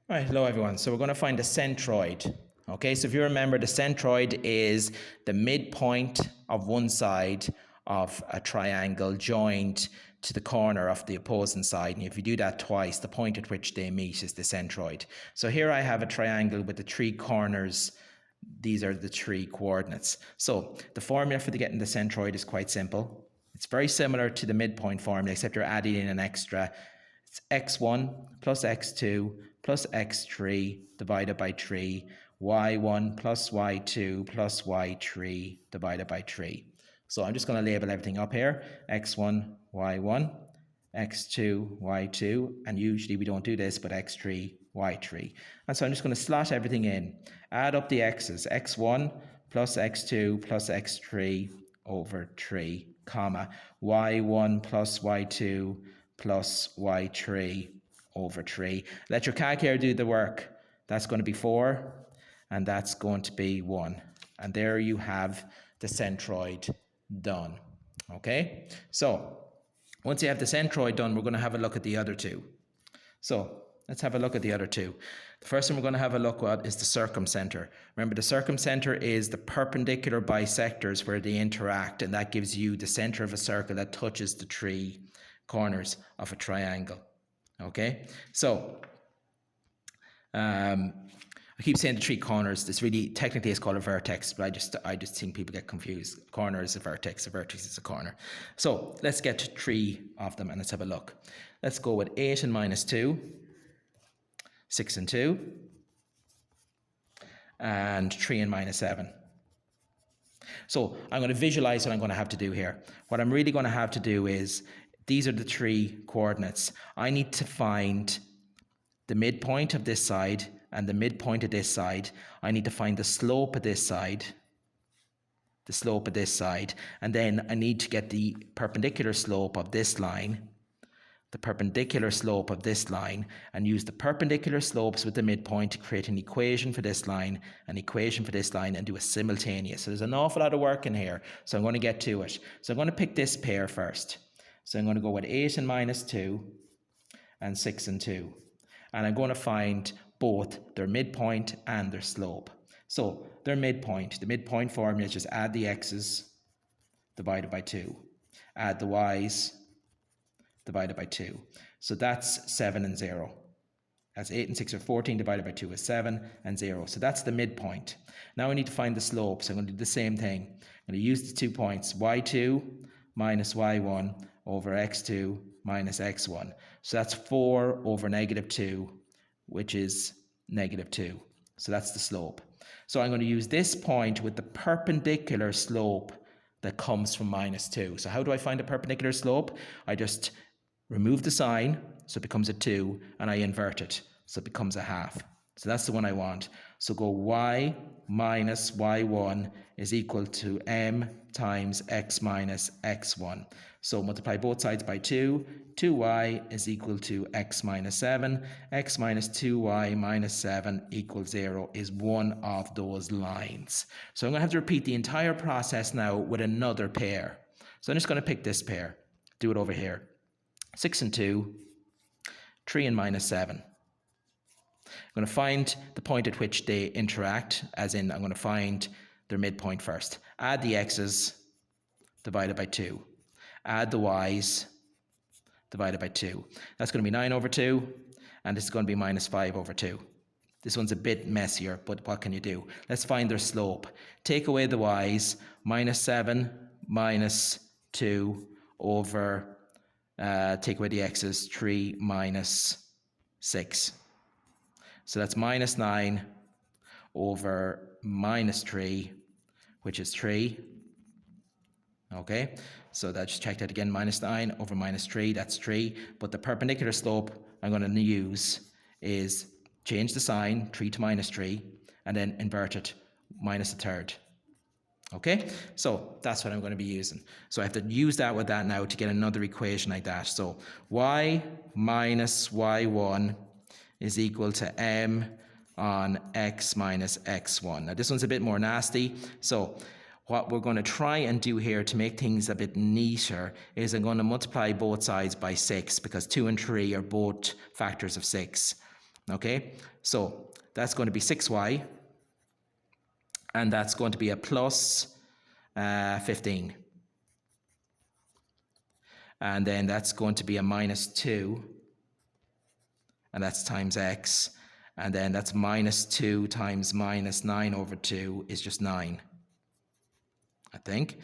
All right, hello everyone. So we're going to find the centroid. Okay, so if you remember, the centroid is the midpoint of one side of a triangle joined to the corner of the opposing side. And if you do that twice, the point at which they meet is the centroid. So here I have a triangle with the three corners. These are the three coordinates. So the formula for getting the centroid is quite simple. It's very similar to the midpoint formula, except you're adding in an extra. It's x1 plus x2 plus x3 divided by 3, y1 plus y2 plus y3 divided by 3. So I'm just going to label everything up here, x1, y1, x2, y2, and usually we don't do this, but x3, y3. And so I'm just going to slot everything in, add up the x's, x1 plus x2 plus x3 over 3, comma, y1 plus y2 plus y3 over 3. Let your calculator do the work. That's going to be 4, and that's going to be 1. And there you have the centroid done. Okay? So, once you have the centroid done, we're going to have a look at the other two. So, let's have a look at the other two. The first one we're going to have a look at is the circumcentre. Remember, the circumcentre is the perpendicular bisectors where they interact, and that gives you the centre of a circle that touches the three corners of a triangle. Okay, so I keep saying the three corners. This really technically is called a vertex, but I just think people get confused. A corner is a vertex is a corner. So let's get to 3 of them and let's have a look. Let's go with 8 and minus 2, 6 and 2, and 3 and minus 7. So I'm going to visualize what I'm going to have to do here. What I'm really going to have to do is, these are the 3 coordinates. I need to find the midpoint of this side and the midpoint of this side. I need to find the slope of this side, and then I need to get the perpendicular slope of this line, and use the perpendicular slopes with the midpoint to create an equation for this line, an equation for this line, and do a simultaneous. So there's an awful lot of work in here, so I'm going to get to it. So I'm going to pick this pair first. So I'm going to go with 8 and minus 2 and 6 and 2. And I'm going to find both their midpoint and their slope. So their midpoint, the midpoint formula is just add the x's divided by 2. Add the y's divided by 2. So that's 7 and 0. That's 8 and 6 are 14 divided by 2 is 7 and 0. So that's the midpoint. Now I need to find the slope. So I'm going to do the same thing. I'm going to use the 2 points, y2 minus y1 over x2 minus x1. So that's 4 over negative 2, which is negative 2. So that's the slope. So I'm going to use this point with the perpendicular slope that comes from minus 2. So how do I find a perpendicular slope? I just remove the sign, so it becomes a 2, and I invert it, so it becomes a half. So that's the one I want. So go y minus y1 is equal to m times x minus x1. So multiply both sides by 2. 2y is equal to x minus 7. X minus 2y minus 7 equals 0 is one of those lines. So I'm going to have to repeat the entire process now with another pair. So I'm just going to pick this pair. Do it over here. 6 and 2, 3 and minus 7. I'm going to find the point at which they interact, as in I'm going to find their midpoint first. Add the x's divided by 2. Add the y's divided by 2. That's going to be 9 over 2, and this is going to be minus 5 over 2. This one's a bit messier, but what can you do? Let's find their slope. Take away the y's, minus 7 minus 2 over, take away the x's, 3 minus 6. So that's minus 9 over minus 3, which is 3. Okay, so that just check that again, minus 9 over minus 3, that's 3. But the perpendicular slope I'm going to use is change the sign, 3 to minus 3, and then invert it, minus a third. Okay, so that's what I'm going to be using. So I have to use that with that now to get another equation like that. So y minus y1 is equal to m on x minus x1. Now this one's a bit more nasty, so what we're going to try and do here to make things a bit neater is I'm going to multiply both sides by 6, because 2 and 3 are both factors of 6. Okay, so that's going to be 6y, and that's going to be a plus 15. And then that's going to be a minus 2, and that's times x. And then that's minus 2 times minus 9 over 2 is just 9, I think.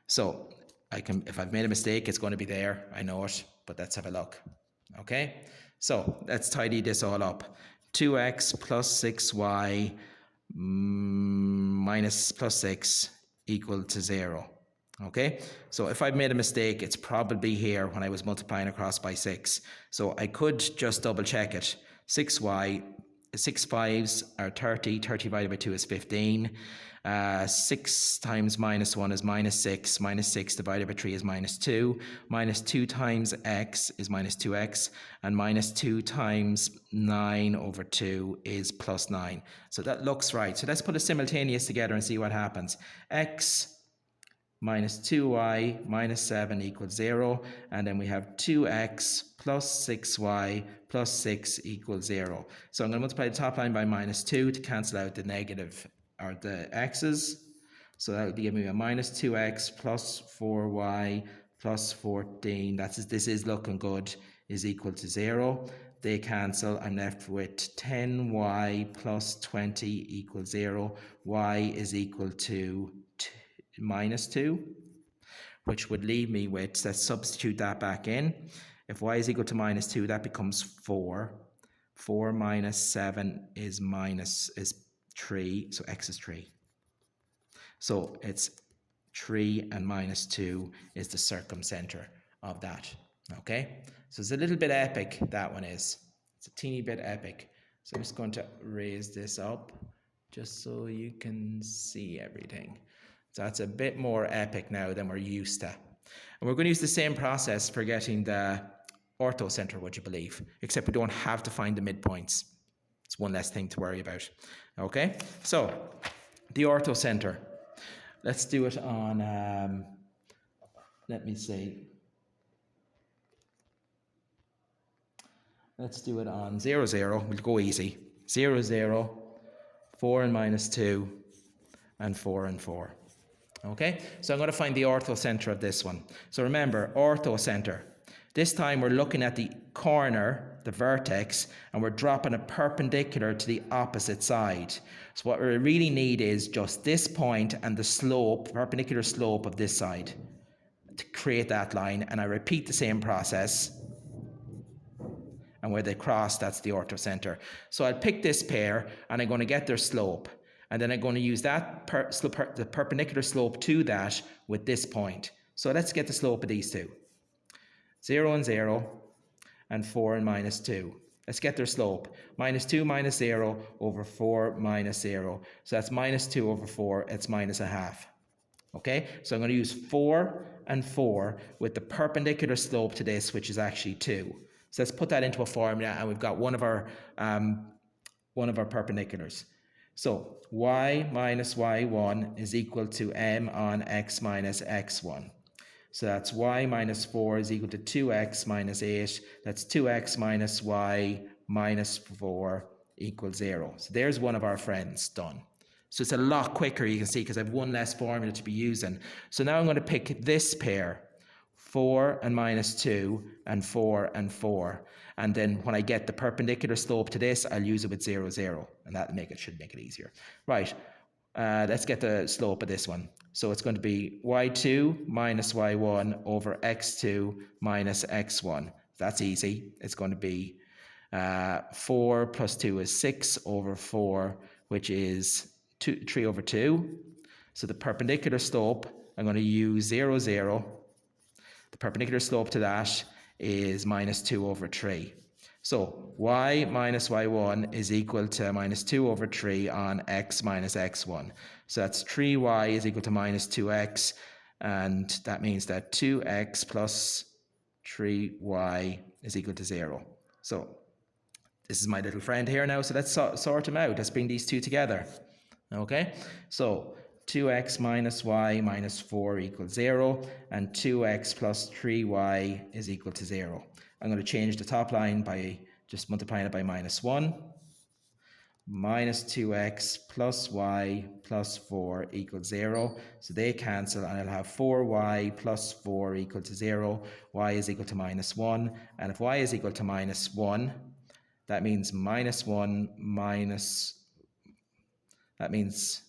So I can, if I've made a mistake, it's going to be there. I know it, but let's have a look. Okay, so let's tidy this all up. 2x plus 6y minus plus 6 equal to 0. Okay, so if I've made a mistake, it's probably here when I was multiplying across by 6. So I could just double check it. 6y, 6 5s are 30, 30 divided by 2 is 15. 6 times minus 1 is minus 6, minus 6 divided by 3 is minus 2, minus 2 times x is minus 2x, and minus 2 times 9 over 2 is plus 9. So that looks right. So let's put a simultaneous together and see what happens. X minus 2y minus 7 equals 0, and then we have 2x plus 6y plus 6 equals 0. So I'm going to multiply the top line by minus 2 to cancel out the negative, or the x's. So that would give me a minus 2x plus 4y plus 14, this is looking good, is equal to 0. They cancel. I'm left with 10y plus 20 equals 0. Y is equal to minus 2, which would leave me with, let's substitute that back in. If y is equal to minus 2, that becomes 4. 4 minus 7 is 3, so x is 3. So it's 3 and minus 2 is the circumcenter of that. Okay, so it's a little bit epic, that one is. It's a teeny bit epic. So I'm just going to raise this up just so you can see everything. So that's a bit more epic now than we're used to. And we're going to use the same process for getting the orthocentre, would you believe? Except we don't have to find the midpoints. It's one less thing to worry about. Okay, so the orthocentre. Let's do it on, let me see. Let's do it on 0, 0. We'll go easy. 0, 0, 4 and minus 2, and 4 and 4. Okay, so I'm going to find the orthocentre of this one. So remember, orthocentre. This time we're looking at the corner, the vertex, and we're dropping a perpendicular to the opposite side. So what we really need is just this point and the slope, perpendicular slope of this side to create that line. And I repeat the same process. And where they cross, that's the orthocentre. So I'll pick this pair and I'm going to get their slope. And then I'm going to use that the perpendicular slope to that with this point. So let's get the slope of these two. 0 and 0, and 4 and minus 2. Let's get their slope. Minus 2 minus 0 over 4 minus 0. So that's minus 2 over 4. It's minus a half. Okay, so I'm going to use 4 and 4 with the perpendicular slope to this, which is actually 2. So let's put that into a formula, and we've got one of our perpendiculars. So y minus y1 is equal to m on x minus x1. So that's y minus 4 is equal to 2x minus 8. That's 2x minus y minus 4 equals 0. So there's one of our friends done. So it's a lot quicker, you can see, because I have one less formula to be using. So now I'm going to pick this pair, 4 and minus 2, and 4 and 4. And then when I get the perpendicular slope to this, I'll use it with 0, 0. And that should make it easier. Right, let's get the slope of this one. So it's going to be y2 minus y1 over x2 minus x1. That's easy. It's going to be 4 plus 2 is 6 over 4, which is 3 over 2. So the perpendicular slope, I'm going to use 0, 0. The perpendicular slope to that is minus 2 over 3. So y minus y1 is equal to minus 2 over 3 on x minus x1. So that's 3y is equal to minus 2x, and that means that 2x plus 3y is equal to 0. So this is my little friend here now, so let's sort them out. Let's bring these two together. Okay, so 2x minus y minus 4 equals 0, and 2x plus 3y is equal to 0. I'm going to change the top line by just multiplying it by minus 1. Minus 2x plus y plus 4 equals 0. So they cancel, and I'll have 4y plus 4 equal to 0. Y is equal to minus 1. And if y is equal to minus 1, that means minus 1 minus, that means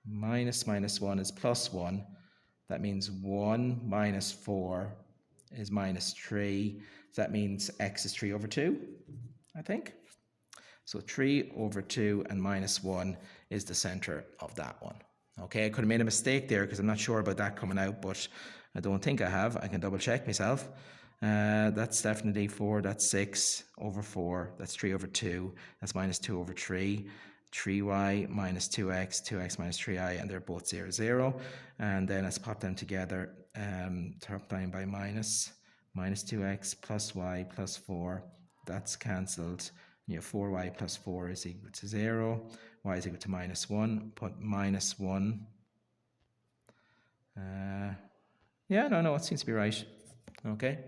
minus 1 is plus 1. That means 1 minus 4 is minus 3. So that means x is 3 over 2, I think. So 3 over 2 and minus 1 is the centre of that one. Okay, I could have made a mistake there because I'm not sure about that coming out, but I don't think I have. I can double check myself. That's definitely 4, that's 6 over 4, that's 3 over 2, that's minus 2 over 3. 3y minus 2x, 2x minus 3i, and they're both 0, 0. And then let's pop them together, top line by minus 2x plus y plus 4, that's cancelled. You have 4y plus 4 is equal to 0, y is equal to minus 1, put minus 1. Yeah, no, it seems to be right. Okay.